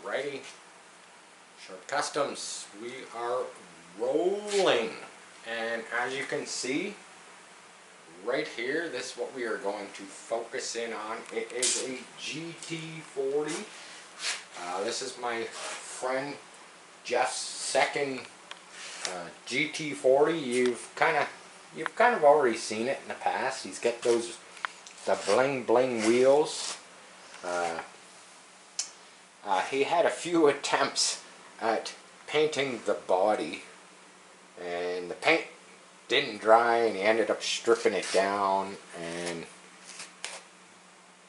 Alrighty, Sharp Customs, we are rolling, and as you can see right here, this is what we are going to focus in on. It is a GT40. This is my friend Jeff's second GT40. You've kind of already seen it in the past. He's got the bling bling wheels. He had a few attempts at painting the body, and the paint didn't dry, and he ended up stripping it down and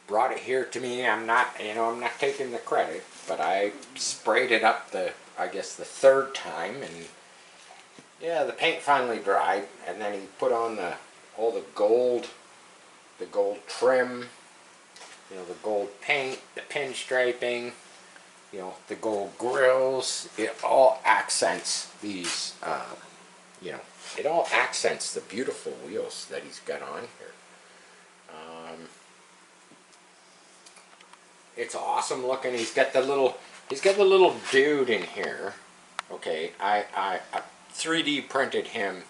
brought it here to me. I'm not taking the credit, but I sprayed it up I guess the third time, and yeah, the paint finally dried, and then he put on all the gold trim, the gold paint, the pinstriping, the gold grills. It all accents these, it all accents the beautiful wheels that he's got on here. It's awesome looking. He's got the little dude in here. Okay, I 3D printed him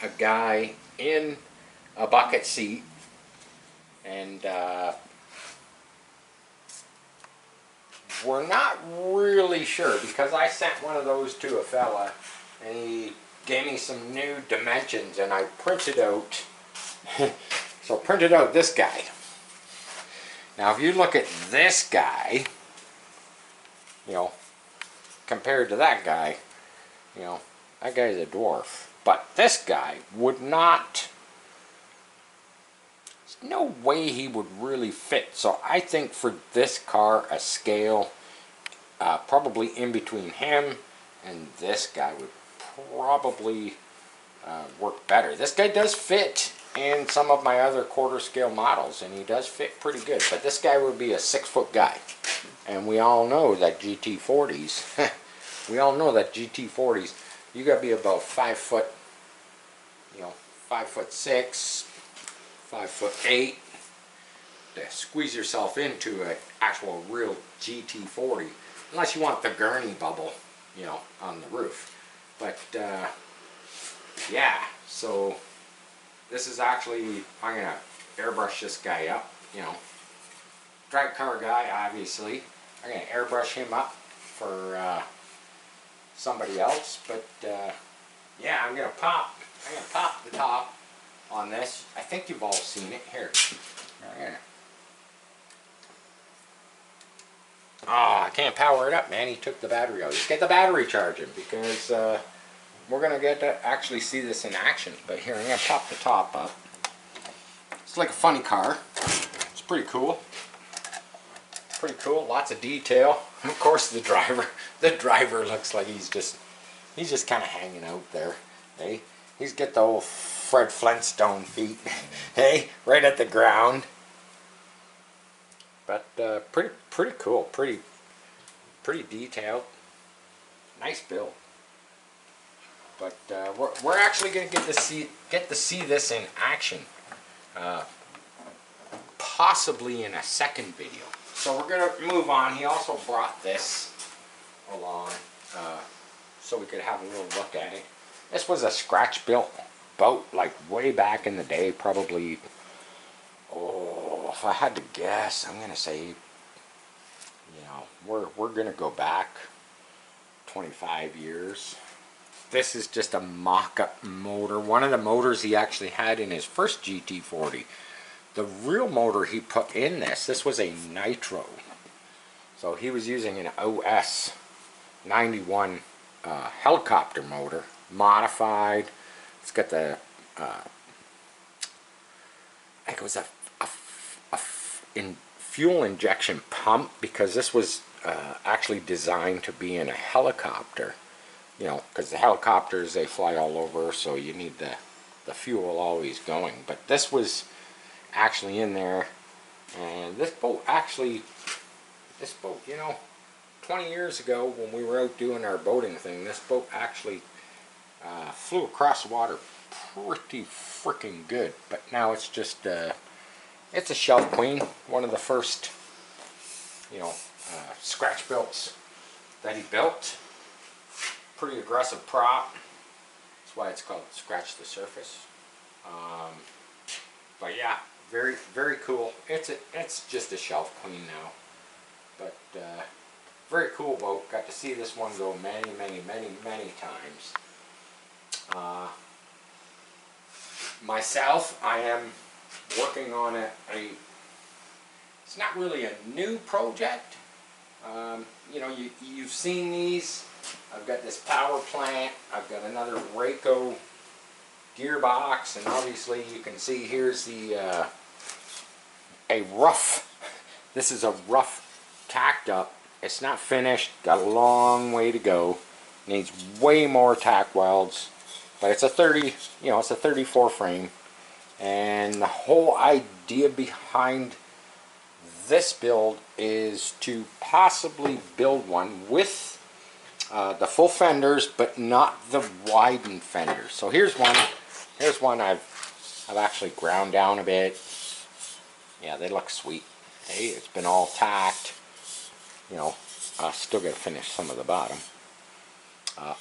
a guy in a bucket seat, and we're not really sure, because I sent one of those to a fella and he gave me some new dimensions, and I printed out printed out this guy. Now if you look at this guy, compared to that guy, that guy's a dwarf. But this guy would not, there's no way he would really fit. So I think for this car, a scale probably in between him and this guy would probably work better. This guy does fit in some of my other quarter scale models, and he does fit pretty good, but this guy would be a 6-foot guy, and we all know that GT40s you gotta be about 5 foot, 5'6", 5'8", to squeeze yourself into an actual real GT40, unless you want the gurney bubble, on the roof. But yeah, so this is actually, I'm gonna airbrush this guy up, drag car guy, obviously. I'm gonna airbrush him up for somebody else, but yeah, I'm gonna pop the top on this. I think you've all seen it here. Oh, I can't power it up, man. He took the battery out. Let's get the battery charging, because we're gonna get to actually see this in action. But here, I'm gonna pop the top up. It's like a funny car. It's pretty cool. Pretty cool. Lots of detail. Of course, the driver looks like he's just kind of hanging out there. Hey, he's got the old Fred Flintstone feet. Hey, right at the ground. But pretty cool. Pretty detailed. Nice build. But we're actually going to get to see this in action, possibly in a second video. So we're going to move on. He also brought this along, so we could have a little look at it. This was a scratch-built boat, like way back in the day, probably. Oh, if I had to guess, I'm going to say, we're going to go back 25 years. This is just a mock-up motor. One of the motors he actually had in his first GT40. The real motor he put in this was a nitro. So he was using an OS 91 helicopter motor, modified. It's got the, I think it was a fuel injection pump, because this was actually designed to be in a helicopter. Because the helicopters, they fly all over, so you need the fuel always going. But this was actually in there, and this boat, 20 years ago when we were out doing our boating thing, this boat actually flew across the water pretty freaking good. But now it's just, it's a shelf queen, one of the first, scratch builts that he built. Pretty aggressive prop. That's why it's called Scratch the Surface. But yeah, very, very cool. It's just a shelf queen now. But very cool boat. Got to see this one go many, many, many, many times. Myself, I am working on it's not really a new project. You know, you've seen these. I've got this power plant. I've got another Rayco gearbox, and obviously you can see here's the a rough. This is a rough tacked up. It's not finished. Got a long way to go. Needs way more tack welds, but it's a 30. You know, it's a 34 frame, and the whole idea behind this build is to possibly build one with the full fenders, but not the widened fenders. So here's one. Here's one I've actually ground down a bit. Yeah, they look sweet. Hey, it's been all tacked. You know, I still got to finish some of the bottom.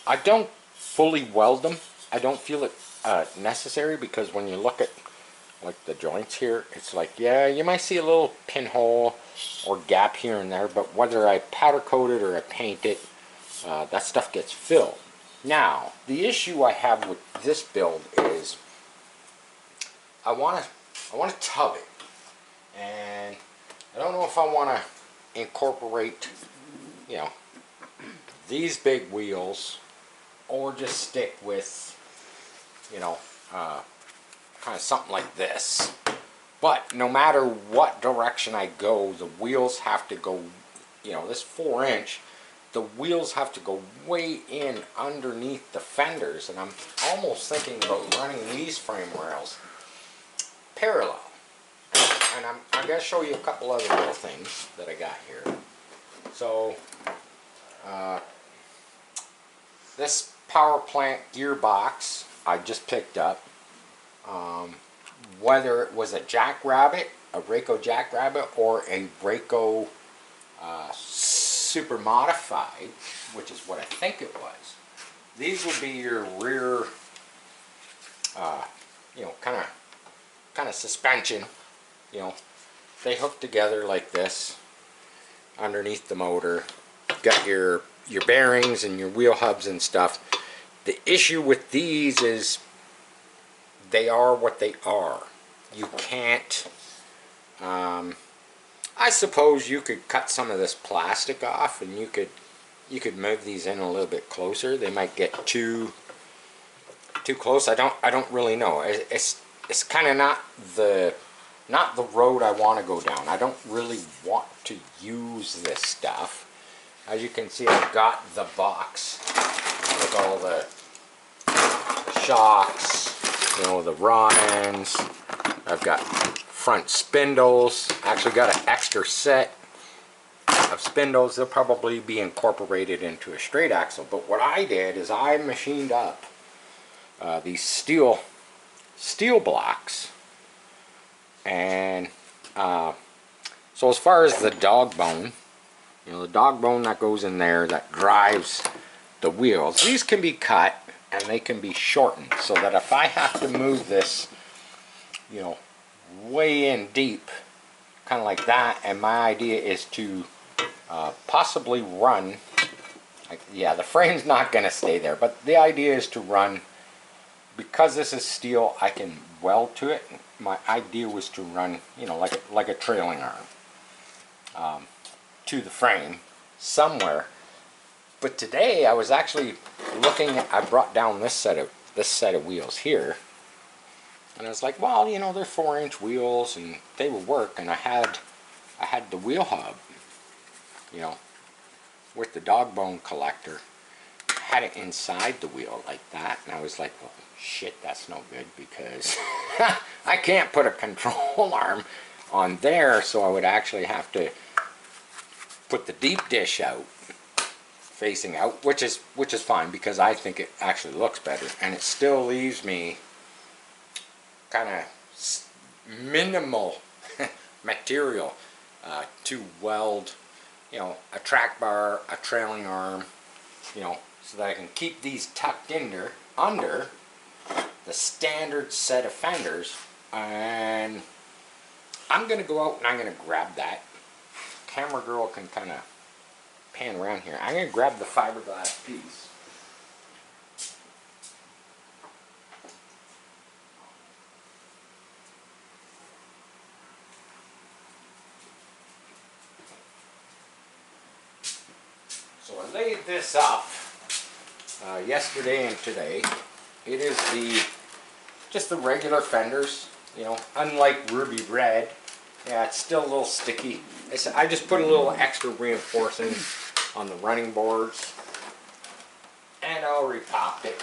I don't fully weld them. I don't feel it necessary, because when you look at like the joints here, it's like, yeah, you might see a little pinhole or gap here and there, but whether I powder coat it or I paint it, that stuff gets filled. Now, the issue I have with this build is I want to tub it, and I don't know if I want to incorporate, you know, these big wheels, or just stick with, you know, kind of something like this. But no matter what direction I go, the wheels have to go, you know, this 4-inch, the wheels have to go way in underneath the fenders, and I'm almost thinking about running these frame rails parallel. And I'm going to show you a couple other little things that I got here. So, this power plant gearbox I just picked up. Whether it was a Jackrabbit, a Rayco Jackrabbit, or a Rayco super modified, which is what I think it was. These will be your rear, you know, kind of suspension. You know, they hook together like this underneath the motor. Got your bearings and your wheel hubs and stuff. The issue with these is they are what they are. You can't, I suppose you could cut some of this plastic off, and you could move these in a little bit closer. They might get too close. I don't really know. It's kind of not the road I want to go down. I don't really want to use this stuff. As you can see, I've got the box with all the shocks, you know, the rod ends. I've got front spindles. Actually got an extra set of spindles. They'll probably be incorporated into a straight axle. But what I did is I machined up these steel blocks, and so as far as the dog bone, you know, the dog bone that goes in there that drives the wheels, these can be cut and they can be shortened, so that if I have to move this, you know, way in deep, kind of like that, and my idea is to possibly run, like, yeah, the frame's not going to stay there, but the idea is to run, because this is steel, I can weld to it. My idea was to run, you know, like a trailing arm to the frame somewhere. But today I was actually looking at, I brought down this set of wheels here, and I was like, well, you know, they're 4-inch wheels and they will work. And I had the wheel hub, you know, with the dog bone collector. I had it inside the wheel like that, and I was like, well, shit, that's no good, because I can't put a control arm on there, so I would actually have to put the deep dish out, facing out, which is fine, because I think it actually looks better, and it still leaves me kind of minimal material to weld you know, a track bar, a trailing arm, you know, so that I can keep these tucked under the standard set of fenders. And I'm going to go out and I'm going to grab that. Camera girl can kind of pan around here. I'm going to grab the fiberglass piece. So I laid this up yesterday and today. It is just the regular fenders, you know, unlike Ruby Red. Yeah, it's still a little sticky. I just put a little extra reinforcing on the running boards, and I already popped it.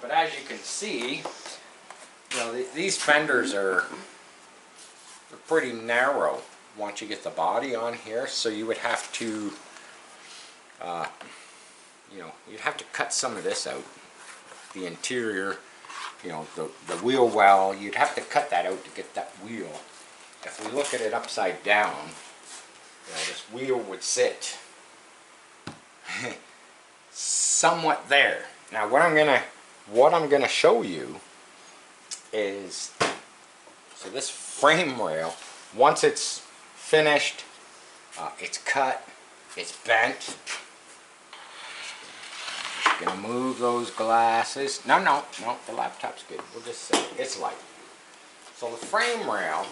But as you can see, you know, these fenders are pretty narrow once you get the body on here, so you would have to, you know, you'd have to cut some of this out. The interior, you know, the wheel well, you'd have to cut that out to get that wheel. If we look at it upside down, you know, this wheel would sit somewhat there. Now what I'm gonna show you is, so this frame rail, once it's finished, it's cut, it's bent. Gonna move those glasses. No, the laptop's good. We'll just say it's light. So the frame rail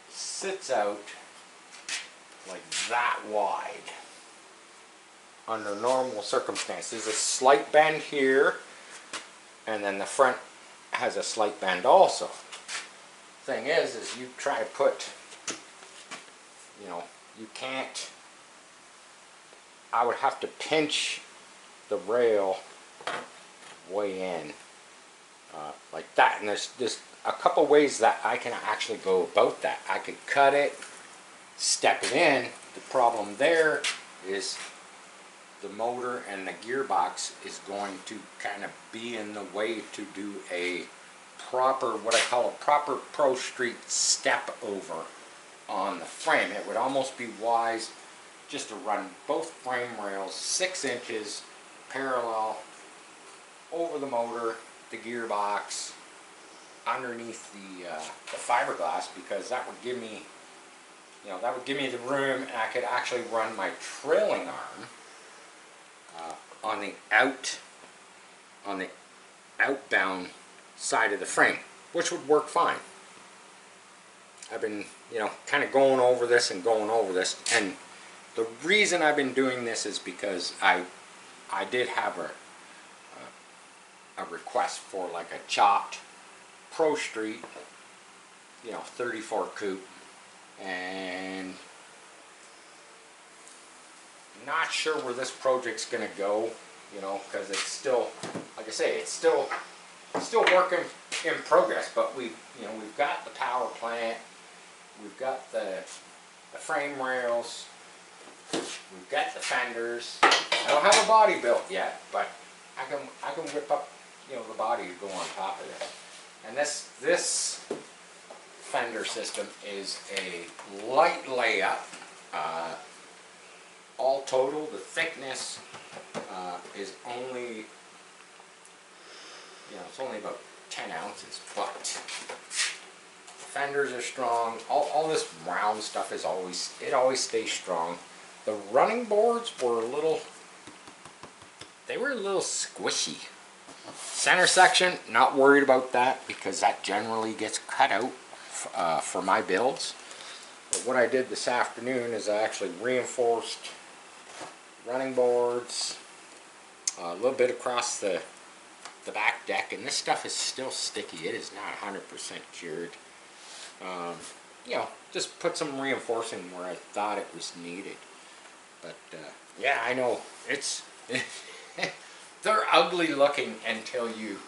sits out like that wide under normal circumstances. There's a slight bend here, and then the front has a slight bend also. Thing is you try to put, you know, you can't, I would have to pinch the rail way in like that, and there's a couple ways that I can actually go about that. I could cut it, step it in. The problem there is the motor and the gearbox is going to kind of be in the way to do a proper, what I call a proper Pro Street step over on the frame. It would almost be wise just to run both frame rails 6 inches parallel over the motor, the gearbox, underneath the fiberglass, because that would give me, you know, that would give me the room, and I could actually run my trailing arm on the outbound side of the frame, which would work fine. I've been, you know, kind of going over this, and the reason I've been doing this is because I did have a request for like a chopped Pro Street, you know, 34 coupe, and not sure where this project's gonna go, you know, because it's still, like I say, it's still working in progress. But we've got the power plant, we've got the frame rails, we've got the fenders. I don't have a body built yet, but I can whip up, you know, the body to go on top of this. And this fender system is a light layup. All total, the thickness is only, you know, it's only about 10 ounces, but fenders are strong. All this round stuff is always stays strong. The running boards were a little squishy. Center section, not worried about that, because that generally gets cut out for my builds. But what I did this afternoon is I actually reinforced running boards a little bit across the back deck, and this stuff is still sticky. It is not 100% cured. You know, just put some reinforcing where I thought it was needed. But yeah, I know it's they're ugly looking until you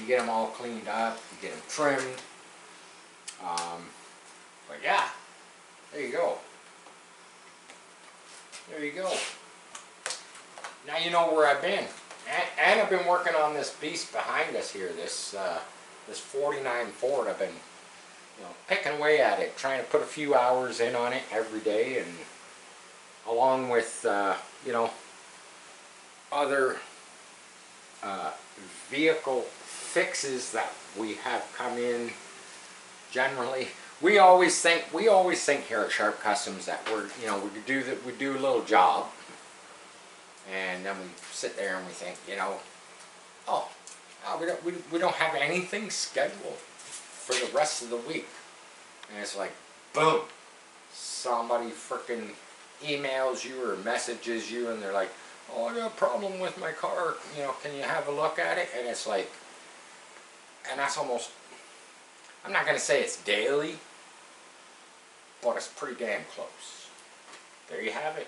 get them all cleaned up, you get them trimmed. But yeah, there you go. There you go. Now you know where I've been, and I've been working on this beast behind us here. This this 49 Ford, I've been, you know, picking away at it, trying to put a few hours in on it every day, and along with, you know, other vehicle fixes that we have come in. Generally, we always think here at Sharp Customs that we're, you know, we do a little job, and then we sit there and we think, you know, oh, we don't have anything scheduled for the rest of the week, and it's like, boom, somebody frickin' emails you or messages you, and they're like, oh, I got a problem with my car, you know, can you have a look at it? And it's like, and that's almost, I'm not going to say it's daily, but it's pretty damn close. There you have it.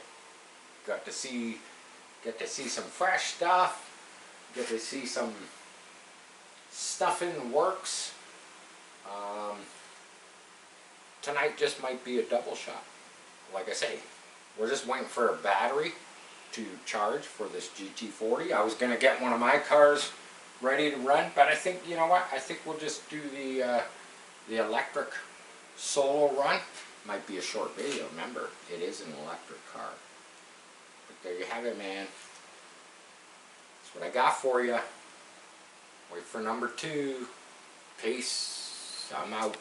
Get to see some fresh stuff, get to see some stuff in the works. Tonight just might be a double shot. Like I say, we're just waiting for a battery to charge for this GT40. I was going to get one of my cars ready to run, but I think, you know what, I think we'll just do the electric solo run. Might be a short video, remember, it is an electric car. But there you have it, man. That's what I got for you. Wait for number 2. Peace. I'm out.